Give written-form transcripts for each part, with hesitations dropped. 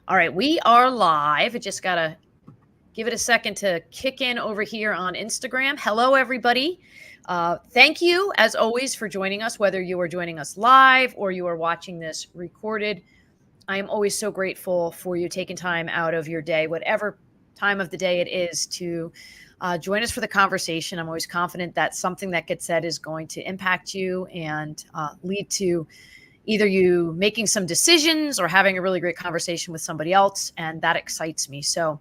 All right, we are live. I just got to give it a second to kick in over here on Instagram. Hello, everybody. Thank you, as always, for joining us, whether you are joining us live or you are watching this recorded. I am always so grateful for you taking time out of your day, whatever time of the day it is, to join us for the conversation. I'm always confident that something that gets said is going to impact you and lead to either you making some decisions or having a really great conversation with somebody else. And that excites me. So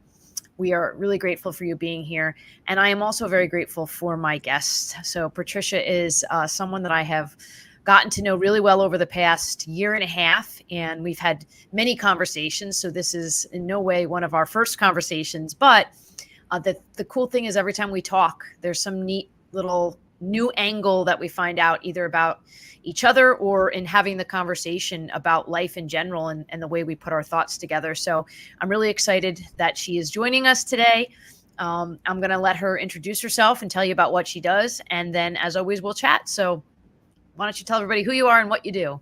we are really grateful for you being here. And I am also very grateful for my guests. So Patricia is someone that I have gotten to know really well over the past year and a half. And we've had many conversations. So this is in no way one of our first conversations. But the cool thing is every time we talk, there's some neat little new angle that we find out either about each other or in having the conversation about life in general and the way we put our thoughts together. So I'm really excited that she is joining us today. I'm going to let her introduce herself and tell you about what she does. And then, as always, we'll chat. So why don't you tell everybody who you are and what you do?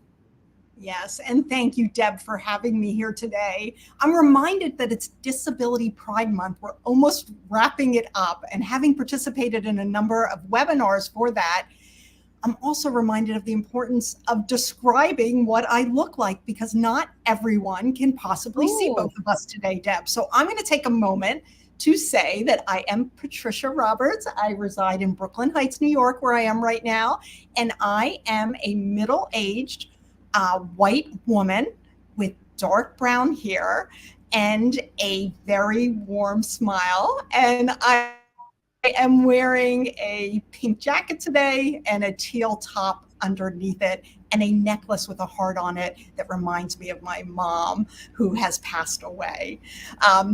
Yes, and thank you, Deb, for having me here today. I'm reminded that it's Disability Pride Month. We're almost wrapping it up, and having participated in a number of webinars for that, I'm also reminded of the importance of describing what I look like, because not everyone can possibly see both of us today, Deb. So I'm going to take a moment to say that I am Patricia Roberts. I reside in Brooklyn Heights, New York, where I am right now, and I am a middle-aged white woman with dark brown hair and a very warm smile. And I am wearing a pink jacket today and a teal top underneath it and a necklace with a heart on it that reminds me of my mom, who has passed away.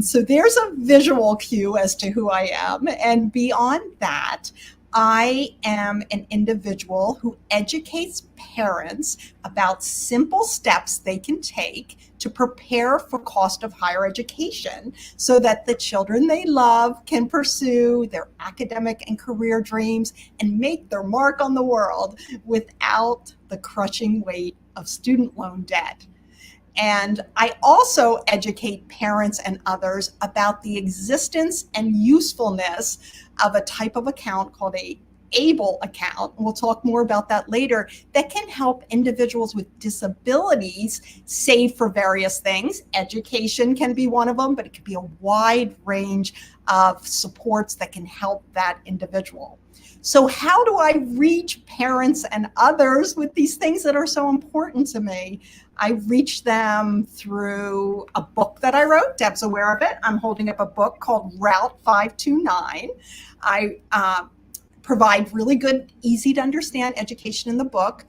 So there's a visual cue as to who I am. And beyond that, I am an individual who educates parents about simple steps they can take to prepare for cost of higher education so that the children they love can pursue their academic and career dreams and make their mark on the world without the crushing weight of student loan debt. And I also educate parents and others about the existence and usefulness of a type of account called a ABLE account. We'll talk more about that later, that can help individuals with disabilities save for various things. Education can be one of them, but it could be a wide range of supports that can help that individual. So how do I reach parents and others with these things that are so important to me? I reach them through a book that I wrote. Deb's aware of it. I'm holding up a book called Route 529. I provide really good, easy to understand education in the book.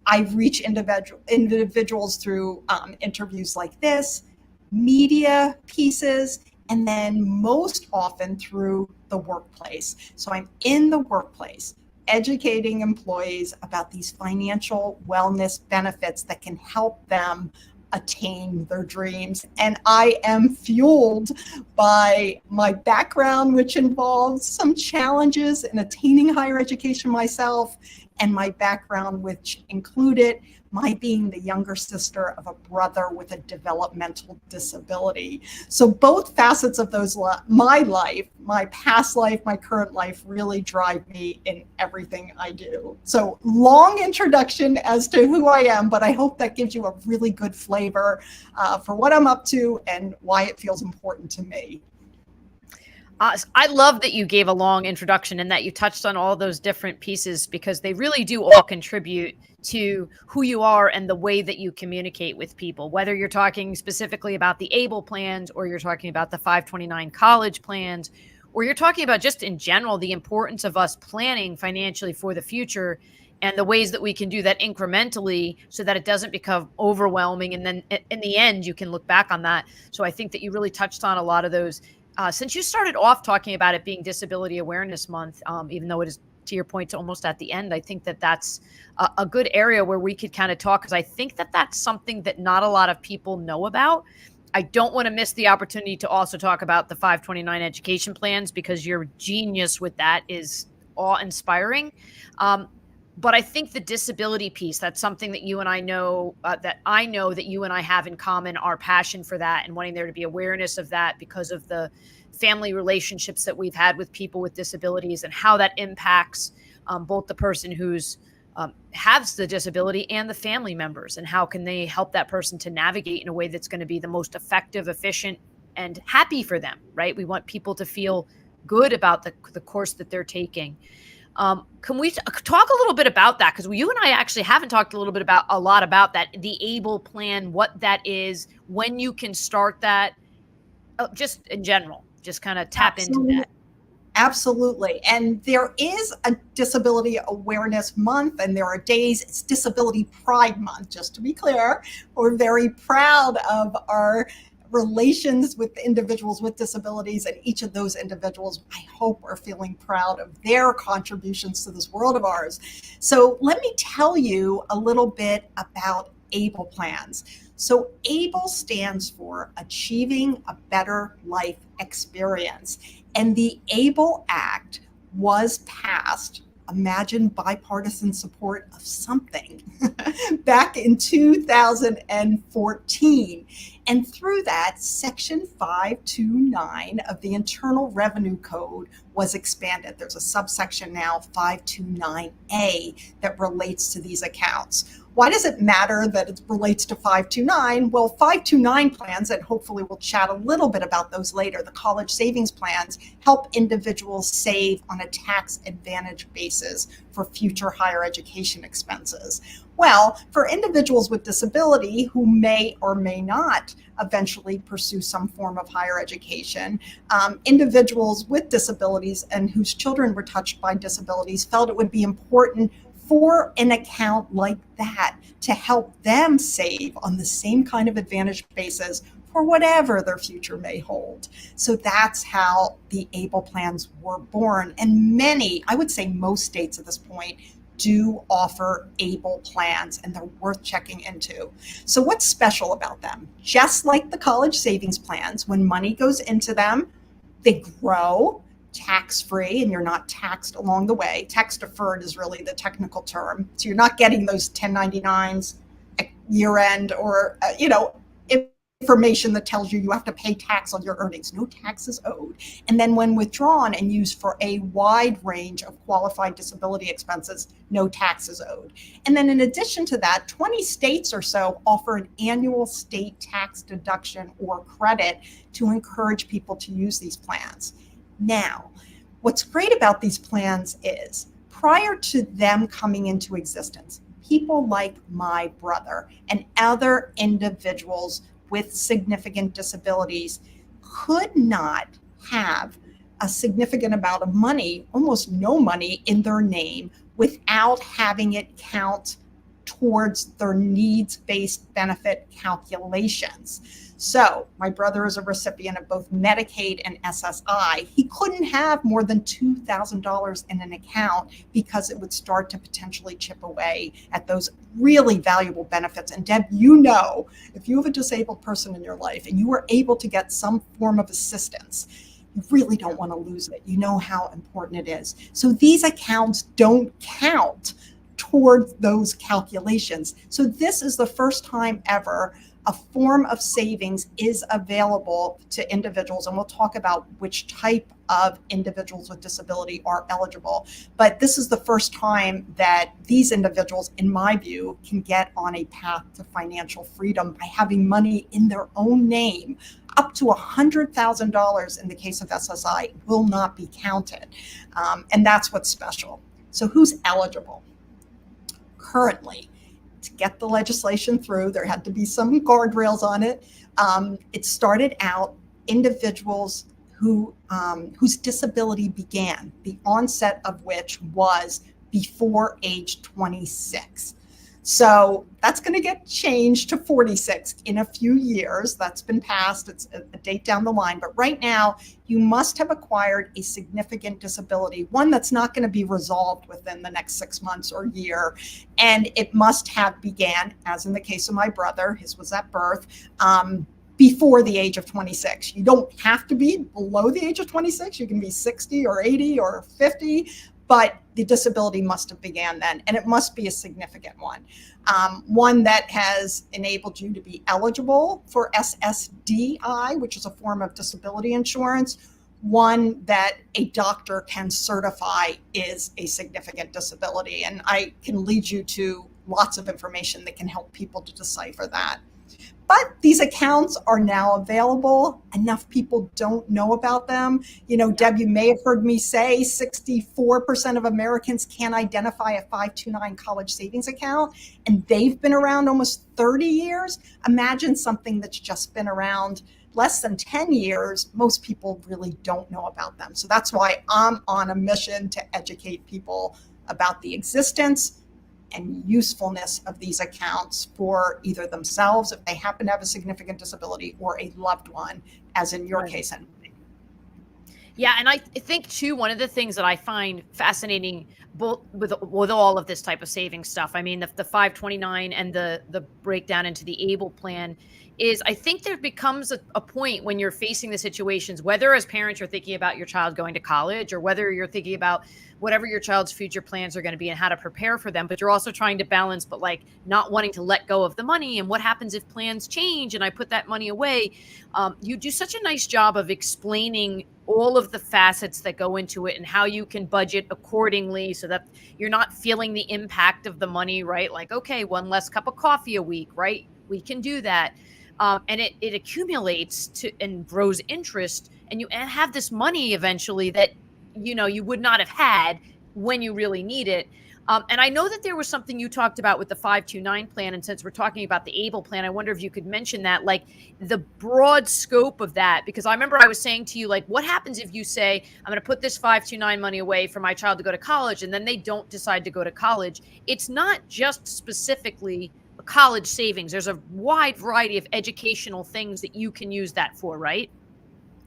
I reach individuals through interviews like this, media pieces, and then most often through the workplace. So I'm in the workplace educating employees about these financial wellness benefits that can help them attain their dreams. And I am fueled by my background, which involves some challenges in attaining higher education myself, and my background, which included my being the younger sister of a brother with a developmental disability. So both facets of my life, my past life, my current life, really drive me in everything I do. So long introduction as to who I am, but I hope that gives you a really good flavor for what I'm up to and why it feels important to me. I love that you gave a long introduction and that you touched on all those different pieces, because they really do all contribute to who you are and the way that you communicate with people, whether you're talking specifically about the ABLE plans or you're talking about the 529 college plans, or you're talking about just in general the importance of us planning financially for the future and the ways that we can do that incrementally so that it doesn't become overwhelming. And then in the end, you can look back on that. So I think that you really touched on a lot of those. Since you started off talking about it being Disability Awareness Month, even though it is, to your point, almost at the end, I think that that's a good area where we could kind of talk, because I think that that's something that not a lot of people know about. I don't want to miss the opportunity to also talk about the 529 education plans, because your genius with that is awe-inspiring. But I think the disability piece, that's something that you and I know, that you and I have in common, our passion for that and wanting there to be awareness of that because of the family relationships that we've had with people with disabilities and how that impacts both the person who's has the disability and the family members, and how can they help that person to navigate in a way that's going to be the most effective, efficient, and happy for them, right? We want people to feel good about the course that they're taking. Can we talk a little bit about that? Because you and I actually haven't talked a lot about that, the ABLE plan, what that is, when you can start that, just in general, just kind of tap into that. Absolutely. And there is a Disability Awareness Month, and there are days, it's Disability Pride Month, just to be clear. We're very proud of our relations with individuals with disabilities, and each of those individuals, I hope, are feeling proud of their contributions to this world of ours. So let me tell you a little bit about ABLE plans. So ABLE stands for Achieving a Better Life Experience. And the ABLE Act was passed, imagine bipartisan support of something, back in 2014. And through that, Section 529 of the Internal Revenue Code was expanded. There's a subsection now, 529A, that relates to these accounts. Why does it matter that it relates to 529? Well, 529 plans, and hopefully we'll chat a little bit about those later, the college savings plans help individuals save on a tax advantage basis for future higher education expenses. Well, for individuals with disability who may or may not eventually pursue some form of higher education, individuals with disabilities and whose children were touched by disabilities felt it would be important for an account like that to help them save on the same kind of advantage basis for whatever their future may hold. So that's how the ABLE plans were born. And many, I would say most states at this point, do offer ABLE plans, and they're worth checking into. So what's special about them? Just like the college savings plans, when money goes into them, they grow tax-free, and you're not taxed along the way. Tax deferred is really the technical term. So you're not getting those 1099s at year end, or information that tells you have to pay tax on your earnings. No taxes owed. And then when withdrawn and used for a wide range of qualified disability expenses, no taxes owed. And then in addition to that, 20 states or so offer an annual state tax deduction or credit to encourage people to use these plans. Now, what's great about these plans is, prior to them coming into existence, people like my brother and other individuals with significant disabilities could not have a significant amount of money, almost no money, in their name without having it count towards their needs-based benefit calculations. So my brother is a recipient of both Medicaid and SSI. He couldn't have more than $2,000 in an account because it would start to potentially chip away at those really valuable benefits. And Deb, if you have a disabled person in your life and you are able to get some form of assistance, you really don't want to lose it. You know how important it is. So these accounts don't count towards those calculations. So this is the first time ever a form of savings is available to individuals, and we'll talk about which type of individuals with disability are eligible. But this is the first time that these individuals, in my view, can get on a path to financial freedom by having money in their own name. Up to $100,000 in the case of SSI will not be counted. And that's what's special. So who's eligible? Currently, to get the legislation through, there had to be some guardrails on it. It started out individuals whose disability began, the onset of which was before age 26. So that's going to get changed to 46 in a few years. That's been passed. It's a date down the line. But right now, you must have acquired a significant disability, one that's not going to be resolved within the next 6 months or year. And it must have began, as in the case of my brother, his was at birth, before the age of 26. You don't have to be below the age of 26. You can be 60 or 80 or 50. but the disability must have began then, and it must be a significant one. One that has enabled you to be eligible for SSDI, which is a form of disability insurance, one that a doctor can certify is a significant disability. And I can lead you to lots of information that can help people to decipher that. But these accounts are now available. Enough people don't know about them. You know, Deb, you may have heard me say 64% of Americans can't identify a 529 college savings account, and they've been around almost 30 years. Imagine something that's just been around less than 10 years. Most people really don't know about them. So that's why I'm on a mission to educate people about the existence and usefulness of these accounts for either themselves, if they happen to have a significant disability, or a loved one, as in your case. Yeah, and I think too, one of the things that I find fascinating both with all of this type of saving stuff, I mean, the 529 and the breakdown into the ABLE plan, is I think there becomes a point when you're facing the situations, whether as parents you're thinking about your child going to college, or whether you're thinking about whatever your child's future plans are going to be and how to prepare for them, but you're also trying to balance, but like not wanting to let go of the money, and what happens if plans change and I put that money away. You do such a nice job of explaining all of the facets that go into it and how you can budget accordingly so that you're not feeling the impact of the money, right? Like, okay, one less cup of coffee a week, right? We can do that. And it accumulates and grows interest, and you have this money eventually that, you know, you would not have had when you really need it. And I know that there was something you talked about with the 529 plan. And since we're talking about the ABLE plan, I wonder if you could mention that, like the broad scope of that, because I remember I was saying to you, like, what happens if you say, I'm going to put this 529 money away for my child to go to college, and then they don't decide to go to college? It's not just specifically college savings. There's a wide variety of educational things that you can use that for, right?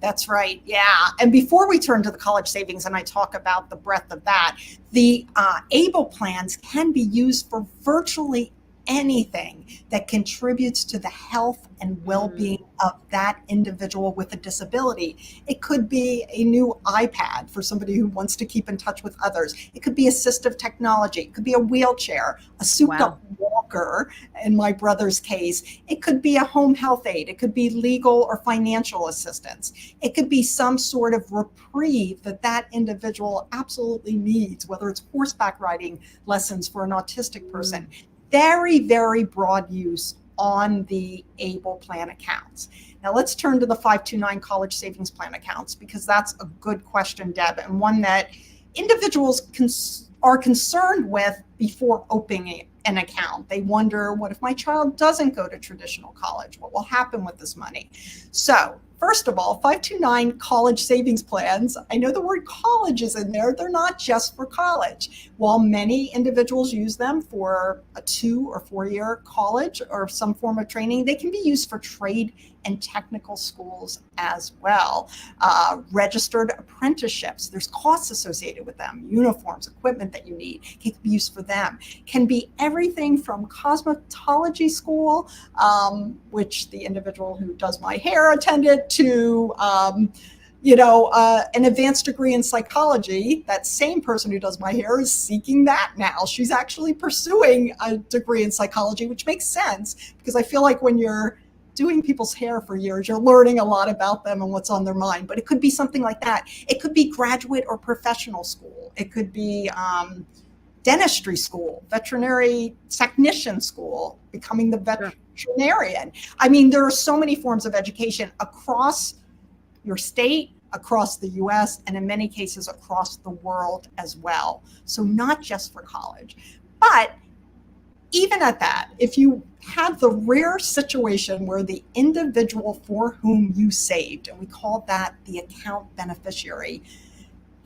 That's right. Yeah. And before we turn to the college savings and I talk about the breadth of that, the ABLE plans can be used for virtually anything that contributes to the health and well-being of that individual with a disability. It could be a new iPad for somebody who wants to keep in touch with others. It could be assistive technology. It could be a wheelchair, a souped-up walker, in my brother's case. It could be a home health aide. It could be legal or financial assistance. It could be some sort of reprieve that that individual absolutely needs, whether it's horseback riding lessons for an autistic person. Very, very broad use on the ABLE plan accounts. Now let's turn to the 529 college savings plan accounts, because that's a good question, Deb, and one that individuals are concerned with before opening an account. They wonder, what if my child doesn't go to traditional college? What will happen with this money? So first of all, 529 college savings plans, I know the word college is in there. They're not just for college. While many individuals use them for a 2 or 4 year college or some form of training, they can be used for trade and technical schools as well. Registered apprenticeships, there's costs associated with them. Uniforms, equipment that you need can be used for them. Can be everything from cosmetology school, which the individual who does my hair attended, to an advanced degree in psychology. That same person who does my hair is seeking that now. She's actually pursuing a degree in psychology, which makes sense, because I feel like when you're doing people's hair for years, you're learning a lot about them and what's on their mind. But it could be something like that. It could be graduate or professional school. It could be dentistry school, veterinary technician school, becoming the veterinarian. I mean, there are so many forms of education across your state, across the US, and in many cases across the world as well. So not just for college. But even at that, if you have the rare situation where the individual for whom you saved, and we call that the account beneficiary,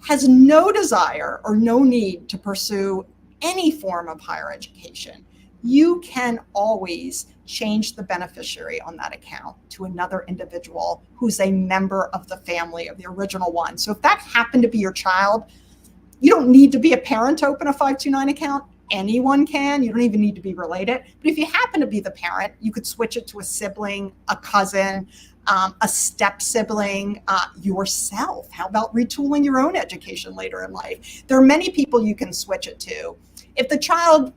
has no desire or no need to pursue any form of higher education, you can always change the beneficiary on that account to another individual who's a member of the family of the original one. So if that happened to be your child, you don't need to be a parent to open a 529 account. Anyone can. You don't even need to be related. But if you happen to be the parent, you could switch it to a sibling, a cousin, a step sibling, yourself. How about retooling your own education later in life? There are many people you can switch it to. If the child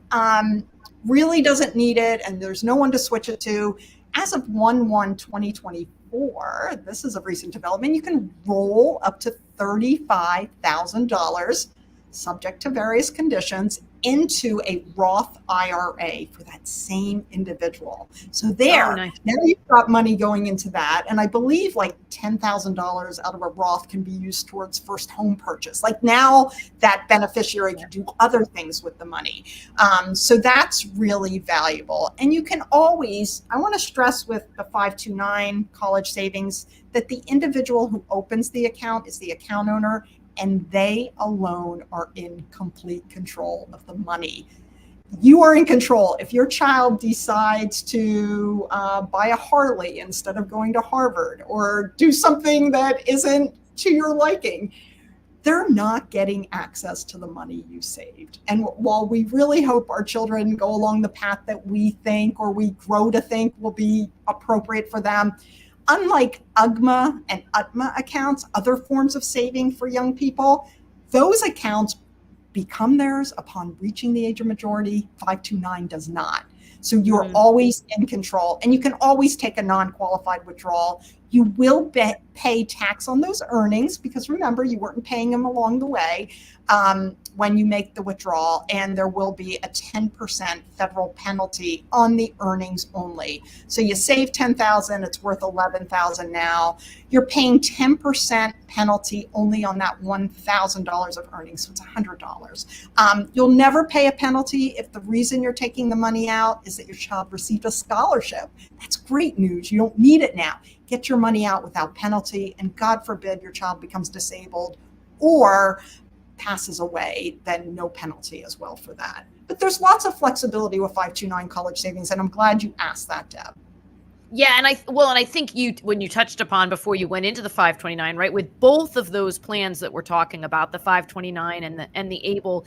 really doesn't need it and there's no one to switch it to, as of 1/1/2024, this is a recent development, you can roll up to $35,000, subject to various conditions, into a Roth IRA for that same individual. So there, nice. now you've got money going into that. And I believe like $10,000 out of a Roth can be used towards first home purchase. Like now that beneficiary can do other things with the money. So that's really valuable. And you can always, I want to stress with the 529 college savings that the individual who opens the account is the account owner, and they alone are in complete control of the money. You are in control. If your child decides to buy a Harley instead of going to Harvard, or do something that isn't to your liking, they're not getting access to the money you saved. And while we really hope our children go along the path that we think, or we grow to think will be appropriate for them, unlike UGMA and UTMA accounts, other forms of saving for young people, those accounts become theirs upon reaching the age of majority. 529 does not. So you're always in control, and you can always take a non-qualified withdrawal. You will pay tax on those earnings, because remember, you weren't paying them along the way when you make the withdrawal, and there will be a 10% federal penalty on the earnings only. So you save $10,000, it's worth $11,000 now. You're paying 10% penalty only on that $1,000 of earnings, so it's $100. You'll never pay a penalty if the reason you're taking the money out is that your child received a scholarship. That's great news. You don't need it now. Get your money out without penalty, and God forbid your child becomes disabled or passes away, then no penalty as well for that. But there's lots of flexibility with 529 college savings, and I'm glad you asked that, Deb. Yeah, and I think when you touched upon before you went into the 529, right, with both of those plans that we're talking about, the 529 and the ABLE,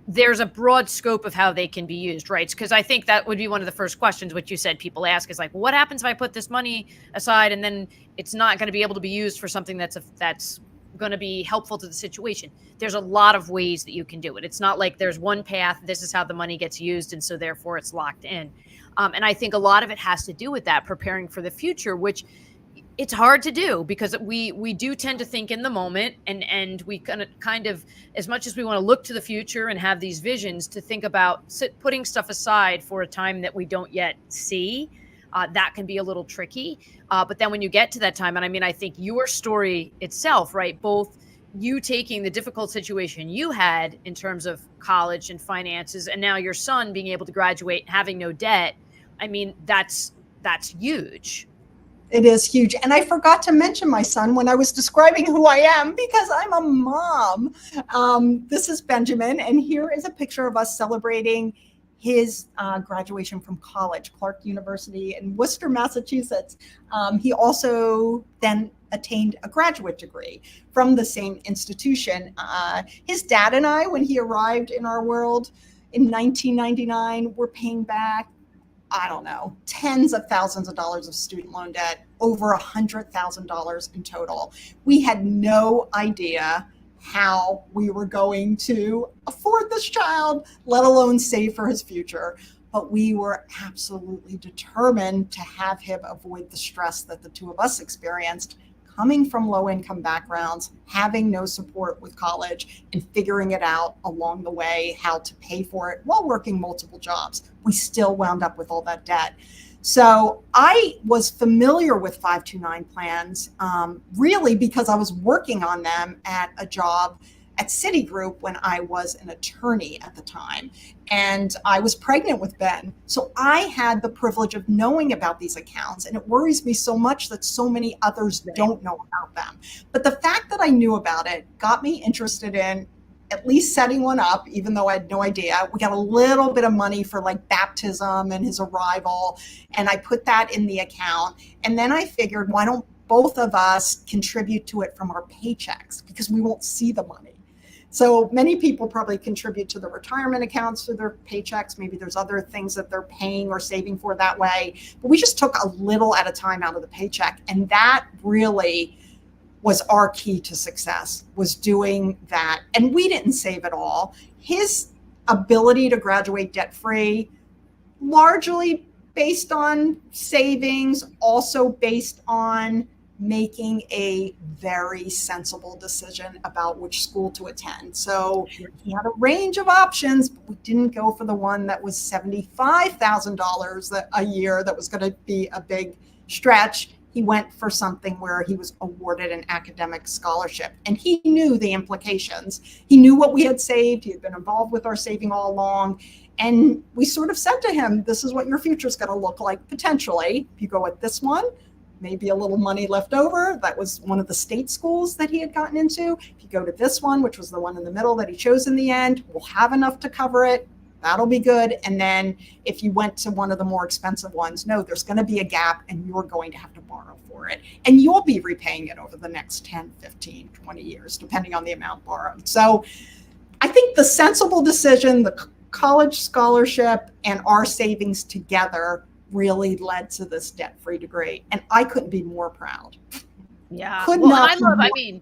there's a broad scope of how they can be used, right? Because I think that would be one of the first questions, which you said people ask is like, what happens if I put this money aside and then it's not going to be able to be used for something that's going to be helpful to the situation? There's a lot of ways that you can do it. It's not like there's one path, this is how the money gets used, and so therefore it's locked in. And I think a lot of it has to do with that, preparing for the future, which it's hard to do because we do tend to think in the moment, and we kind of, as much as we want to look to the future and have these visions, to think about putting stuff aside for a time that we don't yet see. That can be a little tricky. But then when you get to that time, and I mean, I think your story itself, right, both you taking the difficult situation you had in terms of college and finances, and now your son being able to graduate, having no debt, I mean, that's huge. It is huge. And I forgot to mention my son when I was describing who I am, because I'm a mom. This is Benjamin, and here is a picture of us celebrating his graduation from college, Clark University in Worcester, Massachusetts. He also then attained a graduate degree from the same institution. His dad and I, when he arrived in our world in 1999, were paying back, I don't know, tens of thousands of dollars of student loan debt, over $100,000 in total. We had no idea how we were going to afford this child, let alone save for his future. But we were absolutely determined to have him avoid the stress that the two of us experienced, coming from low-income backgrounds, having no support with college, and figuring it out along the way how to pay for it while working multiple jobs. We still wound up with all that debt. So I was familiar with 529 plans, really because I was working on them at a job at Citigroup when I was an attorney at the time. And I was pregnant with Ben. So I had the privilege of knowing about these accounts. And it worries me so much that so many others don't know about them. But the fact that I knew about it got me interested in at least setting one up, even though I had no idea. We got a little bit of money for like baptism and his arrival. And I put that in the account. And then I figured, why don't both of us contribute to it from our paychecks? Because we won't see the money. So many people probably contribute to the retirement accounts through their paychecks. Maybe there's other things that they're paying or saving for that way. But we just took a little at a time out of the paycheck. And that really was our key to success, was doing that. And we didn't save it all. His ability to graduate debt-free, largely based on savings, also based on making a very sensible decision about which school to attend. So he had a range of options, but we didn't go for the one that was $75,000 a year that was going to be a big stretch. He went for something where he was awarded an academic scholarship, and he knew the implications. He knew what we had saved. He had been involved with our saving all along. And we sort of said to him, this is what your future is going to look like potentially. If you go with this one, maybe a little money left over. That was one of the state schools that he had gotten into. If you go to this one, which was the one in the middle that he chose in the end, we'll have enough to cover it. That'll be good. And then if you went to one of the more expensive ones, no, there's going to be a gap and you're going to have to borrow for it. And you'll be repaying it over the next 10, 15, 20 years, depending on the amount borrowed. So I think the sensible decision, the college scholarship and our savings together really led to this debt-free degree. And I couldn't be more proud. Yeah. Could well, not and I mean,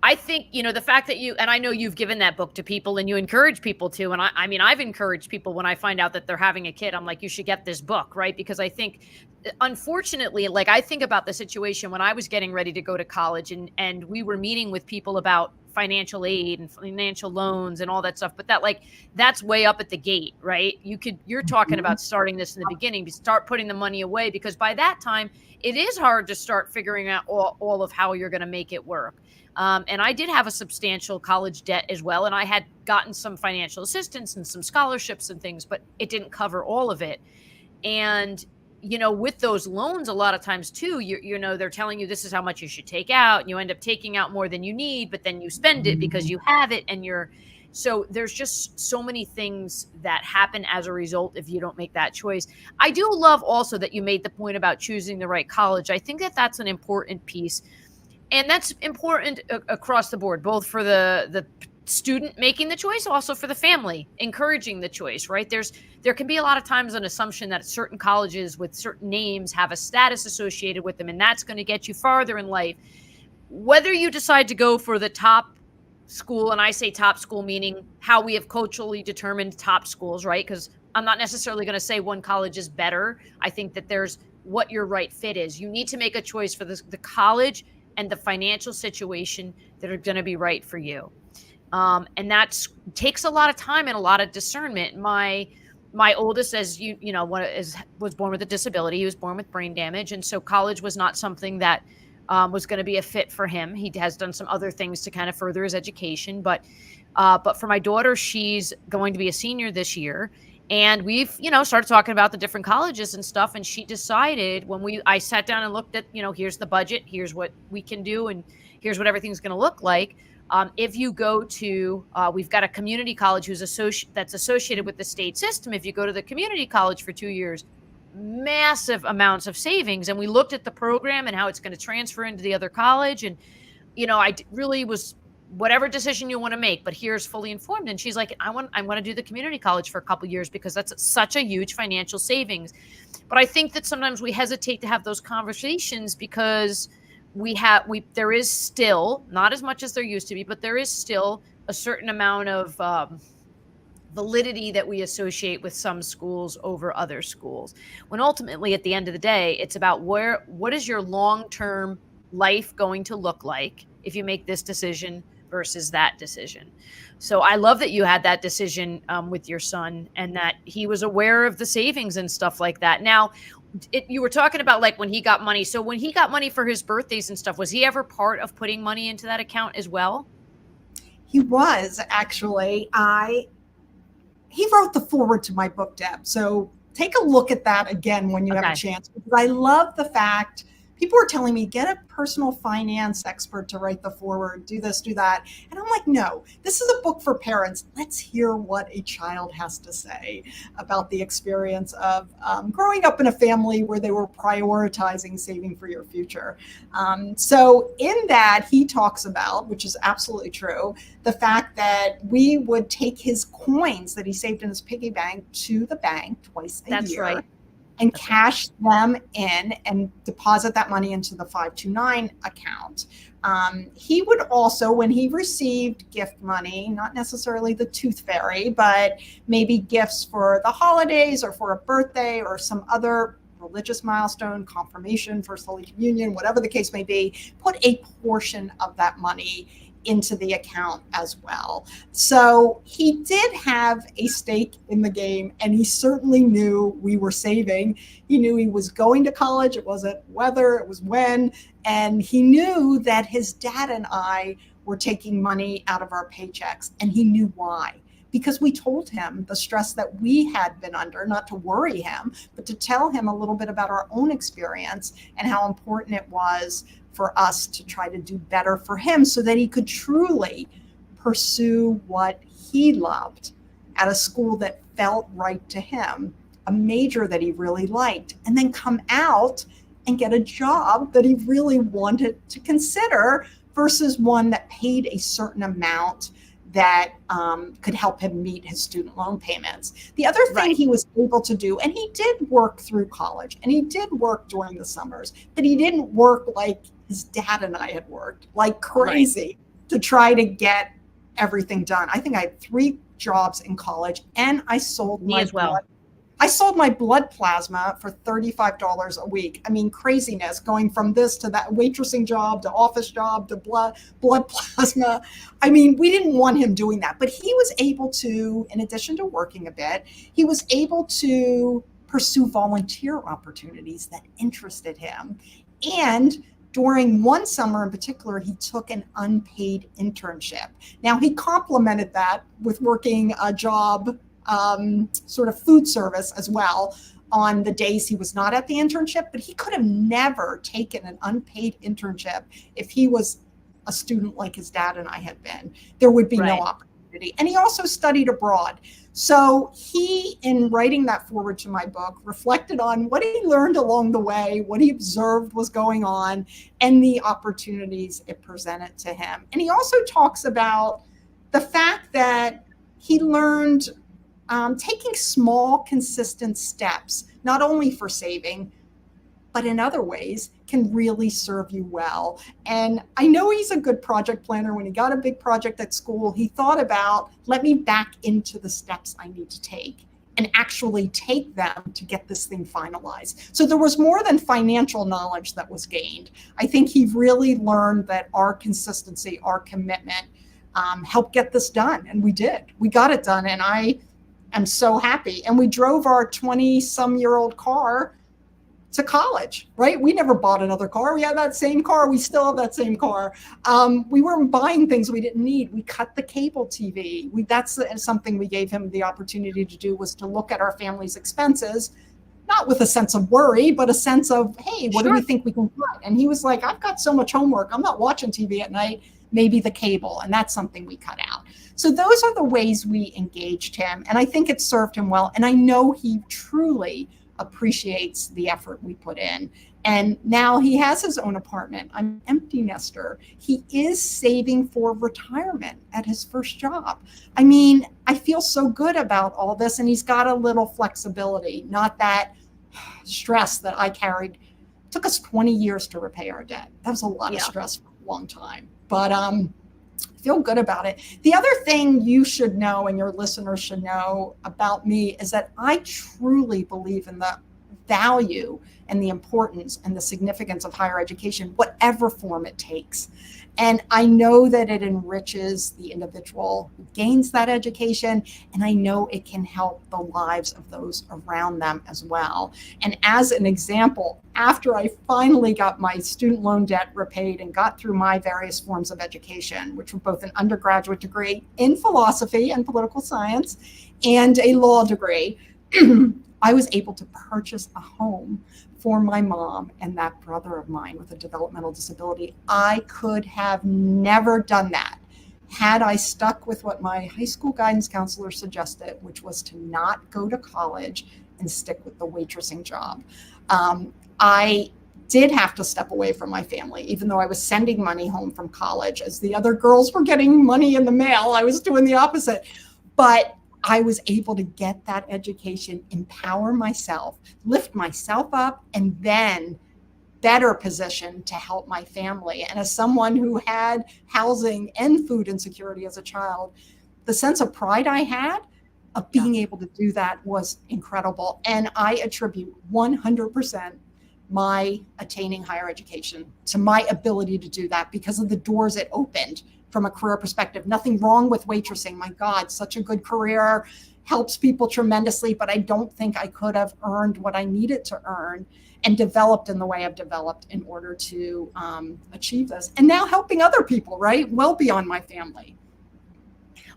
I think, the fact that and I know you've given that book to people and you encourage people to, and I mean, I've encouraged people when I find out that they're having a kid, I'm like, you should get this book, right? Because I think, unfortunately, like I think about the situation when I was getting ready to go to college and we were meeting with people about financial aid and financial loans and all that stuff, but that's way up at the gate, right? You're talking about starting this in the beginning, start putting the money away, because by that time it is hard to start figuring out all of how you're going to make it work. And I did have a substantial college debt as well. And I had gotten some financial assistance and some scholarships and things, but it didn't cover all of it. And, with those loans, a lot of times too, they're telling you this is how much you should take out. And you end up taking out more than you need, but then you spend it because you have it. And so there's just so many things that happen as a result if you don't make that choice. I do love also that you made the point about choosing the right college. I think that that's an important piece. And that's important across the board, both for the student making the choice, also for the family encouraging the choice, right? There can be a lot of times an assumption that certain colleges with certain names have a status associated with them, and that's going to get you farther in life. Whether you decide to go for the top school, and I say top school meaning how we have culturally determined top schools, right? Because I'm not necessarily going to say one college is better. I think that there's what your right fit is. You need to make a choice for the college and the financial situation that are going to be right for you. And that takes a lot of time and a lot of discernment. My oldest, as was born with a disability. He was born with brain damage. And so college was not something that was going to be a fit for him. He has done some other things to kind of further his education. But for my daughter, she's going to be a senior this year. And we've, started talking about the different colleges and stuff. And she decided I sat down and looked at, here's the budget, here's what we can do, and here's what everything's going to look like. If you go to, we've got a community college that's associated with the state system. If you go to the community college for 2 years, massive amounts of savings. And we looked at the program and how it's going to transfer into the other college. And, I really was, whatever decision you want to make, but here's fully informed. And she's like, I want to do the community college for a couple of years because that's such a huge financial savings. But I think that sometimes we hesitate to have those conversations because there is still, not as much as there used to be, but there is still a certain amount of validity that we associate with some schools over other schools. When ultimately, at the end of the day, it's about what is your long-term life going to look like if you make this decision versus that decision. So I love that you had that decision with your son and that he was aware of the savings and stuff like that. Now, you were talking about like when he got money. So when he got money for his birthdays and stuff, was he ever part of putting money into that account as well? He was actually. He wrote the foreword to my book, Deb. So take a look at that again when you have a chance, because I love the fact People were telling me, get a personal finance expert to write the foreword, do this, do that. And I'm like, no, this is a book for parents. Let's hear what a child has to say about the experience of growing up in a family where they were prioritizing saving for your future. So in that, he talks about, which is absolutely true, the fact that we would take his coins that he saved in his piggy bank to the bank twice a year. That's right. And cash them in and deposit that money into the 529 account. He would also, when he received gift money, not necessarily the tooth fairy, but maybe gifts for the holidays or for a birthday or some other religious milestone, confirmation, First Holy Communion, whatever the case may be, put a portion of that money into the account as well. So he did have a stake in the game, and he certainly knew we were saving. He knew he was going to college. It wasn't whether, it was when. And he knew that his dad and I were taking money out of our paychecks, and he knew why. Because we told him the stress that we had been under, not to worry him, but to tell him a little bit about our own experience and how important it was for us to try to do better for him so that he could truly pursue what he loved at a school that felt right to him, a major that he really liked, and then come out and get a job that he really wanted to consider versus one that paid a certain amount that could help him meet his student loan payments. The other thing he was able to do, and he did work through college, and he did work during the summers, but he didn't work like his dad and I had worked, like crazy, to try to get everything done. I think I had 3 jobs in college, and I sold I sold my blood plasma for $35 a week. I mean, craziness, going from this to that waitressing job to office job to blood plasma. I mean, we didn't want him doing that, but he was able to, in addition to working a bit, he was able to pursue volunteer opportunities that interested him. And during one summer in particular, he took an unpaid internship. Now, he complemented that with working a job, sort of food service as well, on the days he was not at the internship, but he could have never taken an unpaid internship if he was a student like his dad and I had been. There would be no opportunity. And he also studied abroad. So he, in writing that foreword to my book, reflected on what he learned along the way, what he observed was going on, and the opportunities it presented to him. And he also talks about the fact that he learned taking small, consistent steps, not only for saving, but in other ways, can really serve you well. And I know he's a good project planner. When he got a big project at school, he thought about, let me back into the steps I need to take and actually take them to get this thing finalized. So there was more than financial knowledge that was gained. I think he really learned that our consistency, our commitment, helped get this done. And we did. We got it done. And I'm so happy. And we drove our 20-some-year-old car to college, right? We never bought another car. We had that same car. We still have that same car. We weren't buying things we didn't need. We cut the cable TV. That's something we gave him the opportunity to do, was to look at our family's expenses, not with a sense of worry, but a sense of, hey, what do we think we can cut? And he was like, I've got so much homework. I'm not watching TV at night, maybe the cable. And that's something we cut out. So those are the ways we engaged him. And I think it served him well. And I know he truly appreciates the effort we put in. And now he has his own apartment. I'm an empty nester. He is saving for retirement at his first job. I mean, I feel so good about all this. And he's got a little flexibility, not that stress that I carried. It took us 20 years to repay our debt. That was a lot of stress for a long time. But feel good about it. The other thing you should know, and your listeners should know about me, is that I truly believe in the value and the importance and the significance of higher education, whatever form it takes. And I know that it enriches the individual who gains that education, and I know it can help the lives of those around them as well. And as an example, after I finally got my student loan debt repaid and got through my various forms of education, which were both an undergraduate degree in philosophy and political science and a law degree, I was able to purchase a home for my mom and that brother of mine with a developmental disability. I could have never done that had I stuck with what my high school guidance counselor suggested, which was to not go to college and stick with the waitressing job. I did have to step away from my family, even though I was sending money home from college. As the other girls were getting money in the mail, I was doing the opposite. But I was able to get that education, empower myself, lift myself up, and then better positioned to help my family. And as someone who had housing and food insecurity as a child, the sense of pride I had of being able to do that was incredible. And I attribute 100% my attaining higher education to my ability to do that because of the doors it opened from a career perspective. Nothing wrong with waitressing. My God, such a good career, helps people tremendously, but I don't think I could have earned what I needed to earn and developed in the way I've developed in order to achieve this. And now helping other people, right? Well beyond my family.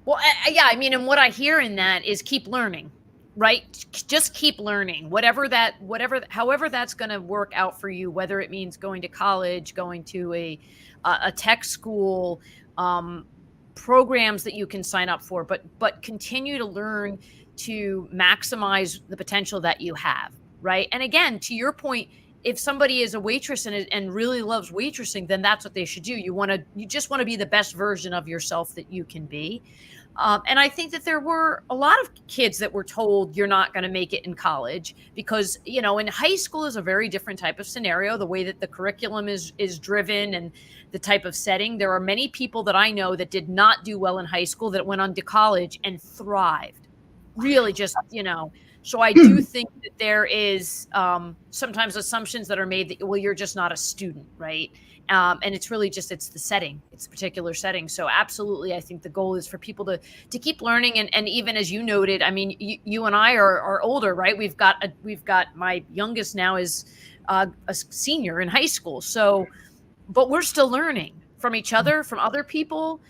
Well, yeah, I mean, and what I hear in that is keep learning, right? Just keep learning, however that's going to work out for you, whether it means going to college, going to a tech school, programs that you can sign up for, but continue to learn to maximize the potential that you have, right? And again, to your point, if somebody is a waitress and really loves waitressing, then that's what they should do. You just want to be the best version of yourself that you can be. And I think that there were a lot of kids that were told you're not going to make it in college because, in high school is a very different type of scenario, the way that the curriculum is driven and the type of setting. There are many people that I know that did not do well in high school that went on to college and thrived. Really just, So I do think that there is sometimes assumptions that are made that, well, you're just not a student, right? And it's really just, it's the setting, it's the particular setting. So absolutely, I think the goal is for people to keep learning. And even as you noted, I mean, you and I are older, right? We've got my youngest now is a senior in high school. So, but we're still learning from each other, from other people,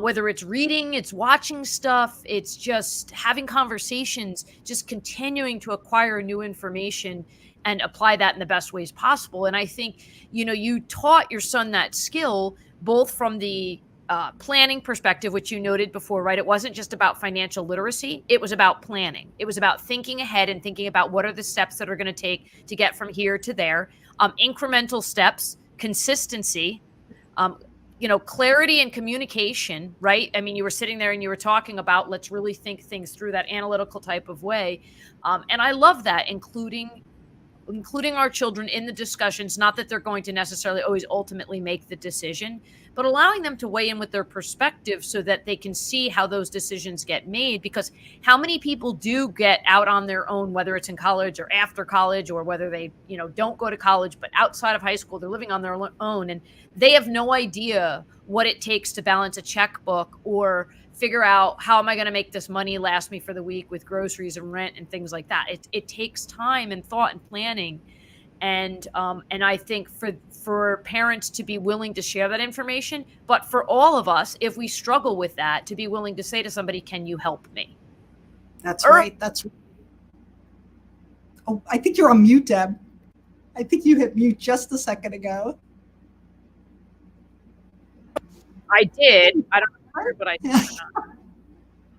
whether it's reading, it's watching stuff, it's just having conversations, just continuing to acquire new information and apply that in the best ways possible. And I think, you taught your son that skill, both from the planning perspective, which you noted before, right? It wasn't just about financial literacy. It was about planning. It was about thinking ahead and thinking about what are the steps that are going to take to get from here to there. Incremental steps, consistency, clarity and communication, right? I mean, you were sitting there and you were talking about, let's really think things through, that analytical type of way. And I love that, including our children in the discussions, not that they're going to necessarily always ultimately make the decision, but allowing them to weigh in with their perspective so that they can see how those decisions get made. Because how many people do get out on their own, whether it's in college or after college, or whether they, don't go to college, but outside of high school, they're living on their own and they have no idea what it takes to balance a checkbook or figure out how am I going to make this money last me for the week with groceries and rent and things like that. It takes time and thought and planning. And I think for parents to be willing to share that information, but for all of us, if we struggle with that, to be willing to say to somebody, can you help me? That's right. Oh, I think you're on mute, Deb. I think you hit mute just a second ago. I did. I don't know, but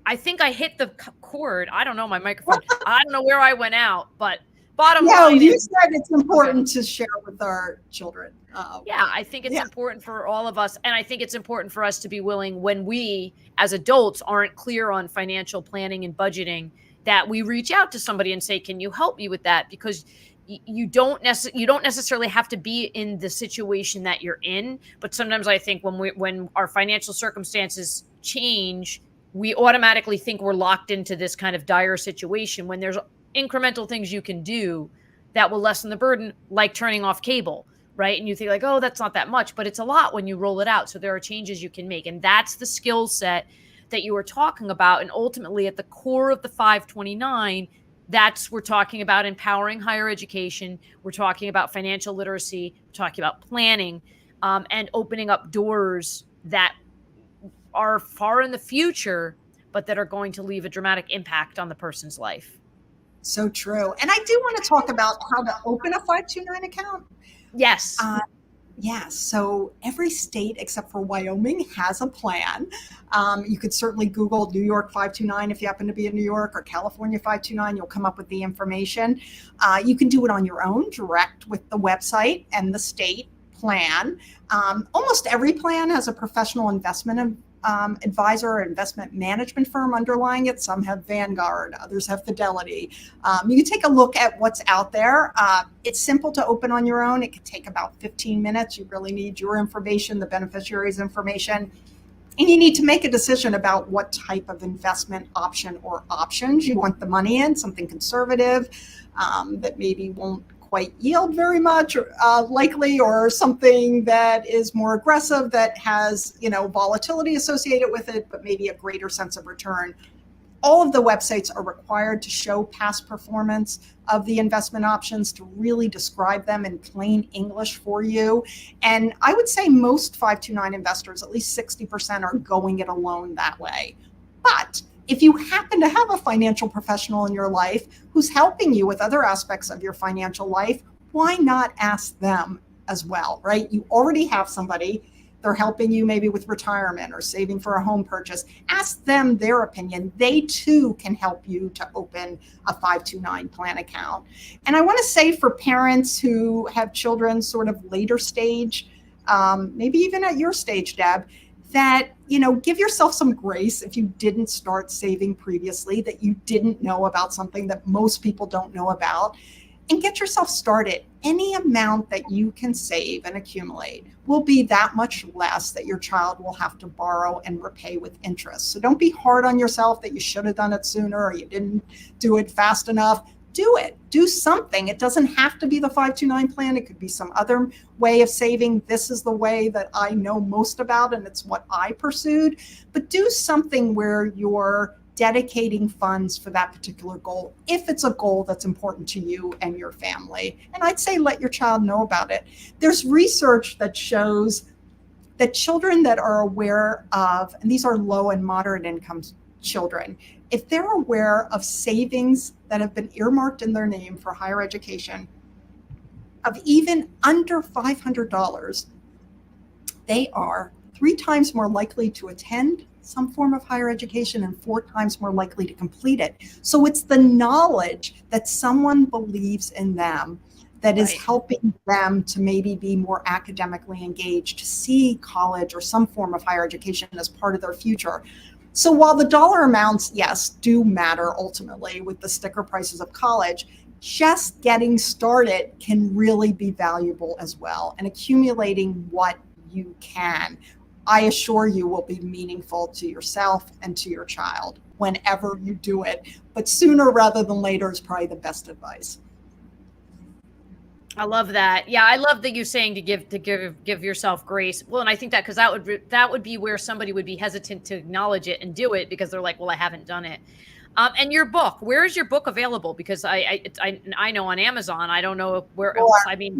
I think I hit the cord. I don't know, my microphone. I don't know where I went out, but bottom line you said it's important to share with our children. I think it's important for all of us. And I think it's important for us to be willing, when we as adults aren't clear on financial planning and budgeting, that we reach out to somebody and say, can you help me with that? Because you don't necessarily have to be in the situation that you're in. But sometimes I think when our financial circumstances change, we automatically think we're locked into this kind of dire situation, when there's incremental things you can do that will lessen the burden, like turning off cable, right? And you think like, oh, that's not that much, but it's a lot when you roll it out. So there are changes you can make. And that's the skill set that you were talking about. And ultimately at the core of the 529, we're talking about empowering higher education. We're talking about financial literacy. We're talking about planning, and opening up doors that are far in the future, but that are going to leave a dramatic impact on the person's life. So true. And I do want to talk about how to open a 529 account. Yes. Yes. So every state except for Wyoming has a plan. You could certainly Google New York 529 if you happen to be in New York, or California 529. You'll come up with the information. You can do it on your own, direct with the website and the state plan. Almost every plan has a professional investment advisor or investment management firm underlying it. Some have Vanguard, others have Fidelity. You can take a look at what's out there. It's simple to open on your own. It could take about 15 minutes. You really need your information, the beneficiary's information, and you need to make a decision about what type of investment option or options you want the money in, something conservative that maybe won't quite yield very much, likely, or something that is more aggressive that has, volatility associated with it, but maybe a greater sense of return. All of the websites are required to show past performance of the investment options, to really describe them in plain English for you. And I would say most 529 investors, at least 60%, are going it alone that way. But if you happen to have a financial professional in your life who's helping you with other aspects of your financial life, why not ask them as well, right? You already have somebody. They're helping you maybe with retirement or saving for a home purchase. Ask them their opinion. They too can help you to open a 529 plan account. And I want to say, for parents who have children sort of later stage, maybe even at your stage, Deb, that, give yourself some grace if you didn't start saving previously, that you didn't know about something that most people don't know about, and get yourself started. Any amount that you can save and accumulate will be that much less that your child will have to borrow and repay with interest. So don't be hard on yourself that you should have done it sooner or you didn't do it fast enough. Do it. Do something. It doesn't have to be the 529 plan. It could be some other way of saving. This is the way that I know most about, and it's what I pursued. But do something where you're dedicating funds for that particular goal, if it's a goal that's important to you and your family. And I'd say let your child know about it. There's research that shows that children that are aware of, and these are low and moderate income children, if they're aware of savings that have been earmarked in their name for higher education of even under $500, they are 3 times more likely to attend some form of higher education and 4 times more likely to complete it. So it's the knowledge that someone believes in them that is helping them to maybe be more academically engaged, to see college or some form of higher education as part of their future. So while the dollar amounts, yes, do matter ultimately with the sticker prices of college, just getting started can really be valuable as well. And accumulating what you can, I assure you, will be meaningful to yourself and to your child whenever you do it. But sooner rather than later is probably the best advice. I love that. Yeah, I love that you're saying to give yourself grace. Well, and I think that because that would be where somebody would be hesitant to acknowledge it and do it because they're like, well, I haven't done it. And your book, where is your book available? Because I know on Amazon. I don't know where else. I mean,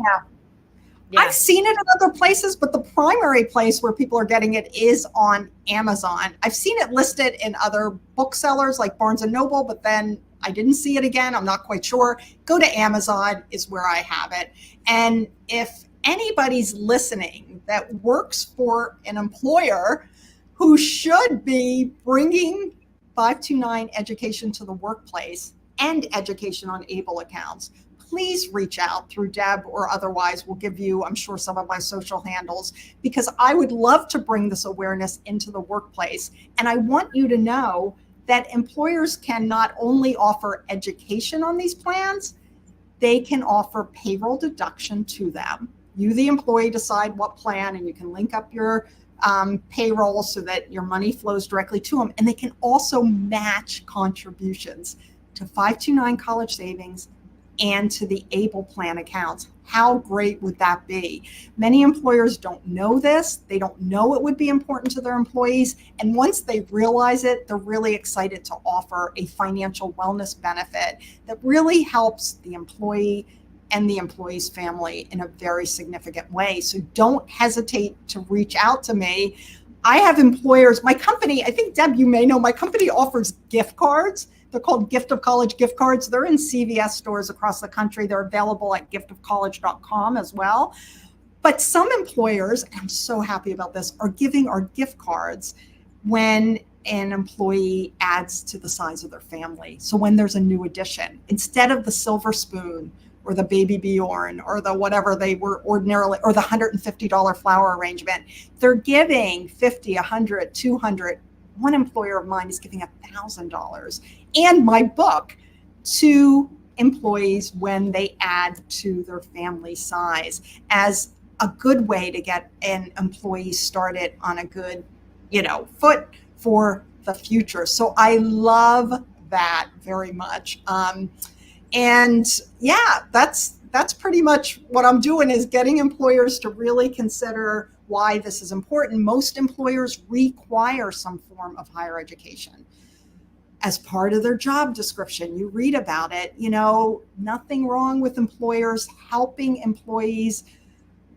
yeah. I've seen it in other places, but the primary place where people are getting it is on Amazon. I've seen it listed in other booksellers like Barnes and Noble, but then I didn't see it again. I'm not quite sure. Go to Amazon is where I have it. And if anybody's listening that works for an employer who should be bringing 529 education to the workplace and education on ABLE accounts, please reach out through Deb or otherwise. We'll give you, I'm sure, some of my social handles, because I would love to bring this awareness into the workplace. And I want you to know that employers can not only offer education on these plans, they can offer payroll deduction to them. You, the employee, decide what plan, and you can link up your payroll so that your money flows directly to them. And they can also match contributions to 529 college savings and to the ABLE plan accounts. How great would that be? Many employers don't know this. They don't know it would be important to their employees. And once they realize it, they're really excited to offer a financial wellness benefit that really helps the employee and the employee's family in a very significant way. So don't hesitate to reach out to me. I have employers, my company, I think, Deb, you may know, my company offers gift cards They're called Gift of College gift cards. They're in CVS stores across the country. They're available at giftofcollege.com as well. But some employers, and I'm so happy about this, are giving our gift cards when an employee adds to the size of their family. So when there's a new addition, instead of the silver spoon or the baby Bjorn or the whatever they were ordinarily, or the $150 flower arrangement, they're giving 50, 100, 200. One employer of mine is giving $1,000 and my book to employees when they add to their family size, as a good way to get an employee started on a good, foot for the future. So I love that very much. And yeah, that's pretty much what I'm doing, is getting employers to really consider why this is important. Most employers require some form of higher education as part of their job description. You read about it, nothing wrong with employers helping employees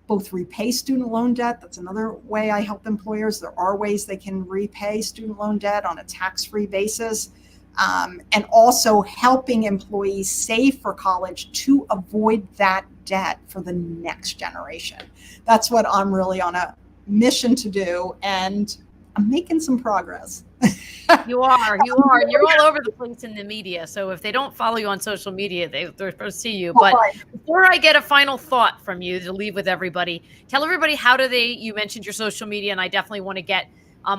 both repay student loan debt. That's another way I help employers. There are ways they can repay student loan debt on a tax-free basis. And also helping employees save for college to avoid that debt for the next generation. That's what I'm really on a mission to do, and I'm making some progress. You are. You're all over the place in the media. So if they don't follow you on social media, they're supposed to see you. But before I get a final thought from you to leave with everybody, tell everybody you mentioned your social media, and I definitely want to get,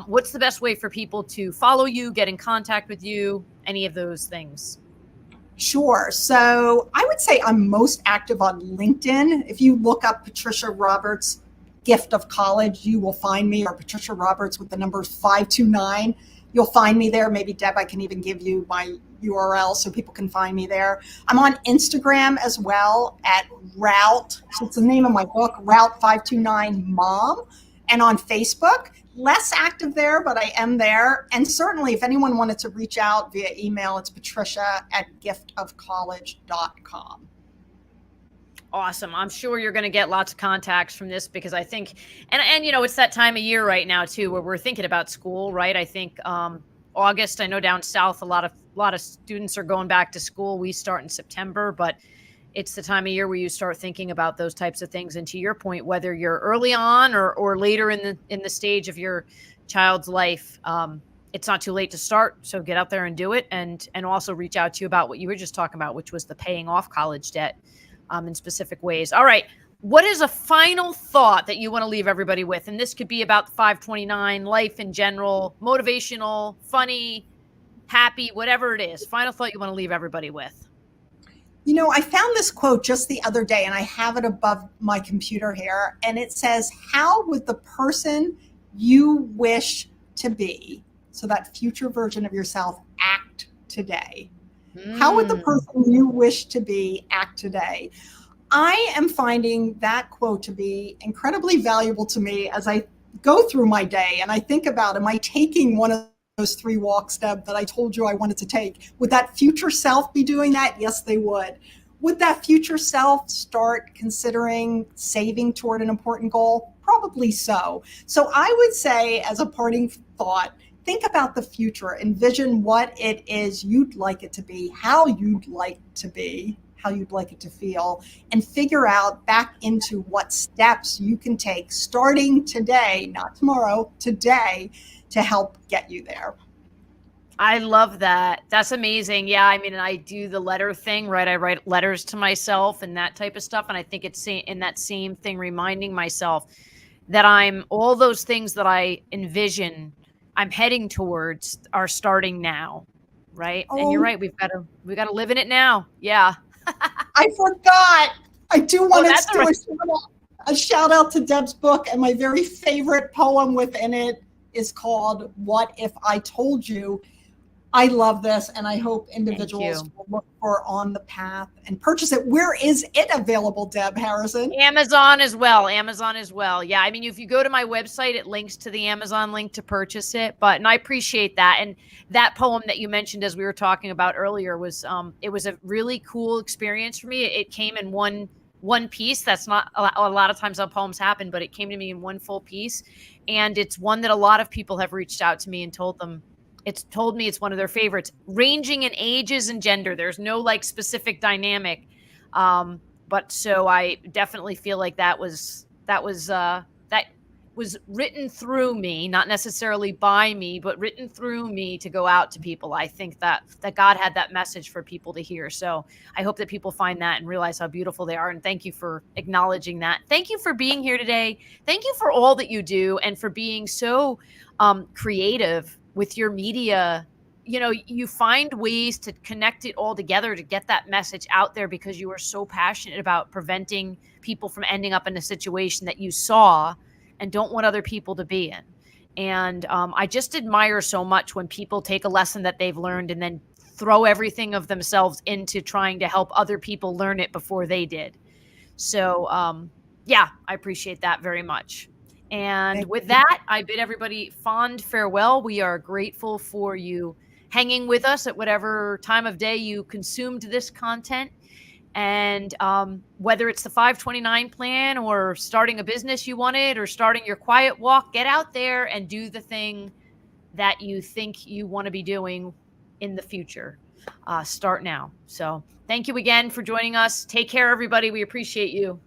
what's the best way for people to follow you, get in contact with you, any of those things? Sure. So I would say I'm most active on LinkedIn. If you look up Patricia Roberts, Gift of College, you will find me, or Patricia Roberts with the numbers 529. You'll find me there. Maybe Deb, I can even give you my URL so people can find me there. I'm on Instagram as well at Route. So it's the name of my book, Route 529 Mom. And on Facebook, less active there, but I am there. And certainly if anyone wanted to reach out via email, it's patricia@giftofcollege.com. Awesome. I'm sure you're going to get lots of contacts from this, because I think, and it's that time of year right now too, where we're thinking about school, right? I think August, I know down south, a lot of students are going back to school. We start in September, but it's the time of year where you start thinking about those types of things. And to your point, whether you're early on or later in the stage of your child's life, it's not too late to start. So get out there and do it, and also reach out to you about what you were just talking about, which was the paying off college debt in specific ways. All right. What is a final thought that you want to leave everybody with? And this could be about the 529, life in general, motivational, funny, happy, whatever it is. Final thought you want to leave everybody with. I found this quote just the other day, and I have it above my computer here. And it says, how would the person you wish to be, so that future version of yourself, act today? How would the person you wish to be act today? I am finding that quote to be incredibly valuable to me as I go through my day and I think about, am I taking one of those 3 walks, Deb, that I told you I wanted to take? Would that future self be doing that? Yes, they would. Would that future self start considering saving toward an important goal? Probably so. So I would say, as a parting thought, think about the future, envision what it is you'd like it to be, how you'd like to be, how you'd like it to feel, and figure out back into what steps you can take starting today, not tomorrow, today, to help get you there. I love that. That's amazing. Yeah. I mean, and I do the letter thing, right? I write letters to myself and that type of stuff. And I think it's in that same thing, reminding myself that I'm all those things that I envision I'm heading towards are starting now, right? Oh. And you're right. We got to live in it now. Yeah. I forgot. I do want to do a shout out to Deb's book, and my very favorite poem within it is called "What If I Told You." I love this, and I hope individuals will look for On the Path and purchase it. Where is it available, Deb Harrison? Amazon as well. Yeah. I mean, if you go to my website, it links to the Amazon link to purchase it. And I appreciate that. And that poem that you mentioned, as we were talking about earlier, was it was a really cool experience for me. It came in one piece. That's not a lot of times how poems happen, but it came to me in one full piece. And it's one that a lot of people have reached out to me and told them It's told me it's one of their favorites, ranging in ages and gender. There's no like specific dynamic. But so I definitely feel like that was written through me, not necessarily by me, but written through me to go out to people. I think that God had that message for people to hear. So I hope that people find that and realize how beautiful they are. And thank you for acknowledging that. Thank you for being here today. Thank you for all that you do and for being so creative with your media. You know, you find ways to connect it all together to get that message out there because you are so passionate about preventing people from ending up in a situation that you saw and don't want other people to be in. And I just admire so much when people take a lesson that they've learned and then throw everything of themselves into trying to help other people learn it before they did. So yeah, I appreciate that very much. And with that, I bid everybody fond farewell. We are grateful for you hanging with us at whatever time of day you consumed this content. And whether it's the 529 plan or starting a business you wanted or starting your quiet walk, get out there and do the thing that you think you want to be doing in the future. Start now. So thank you again for joining us. Take care, everybody. We appreciate you.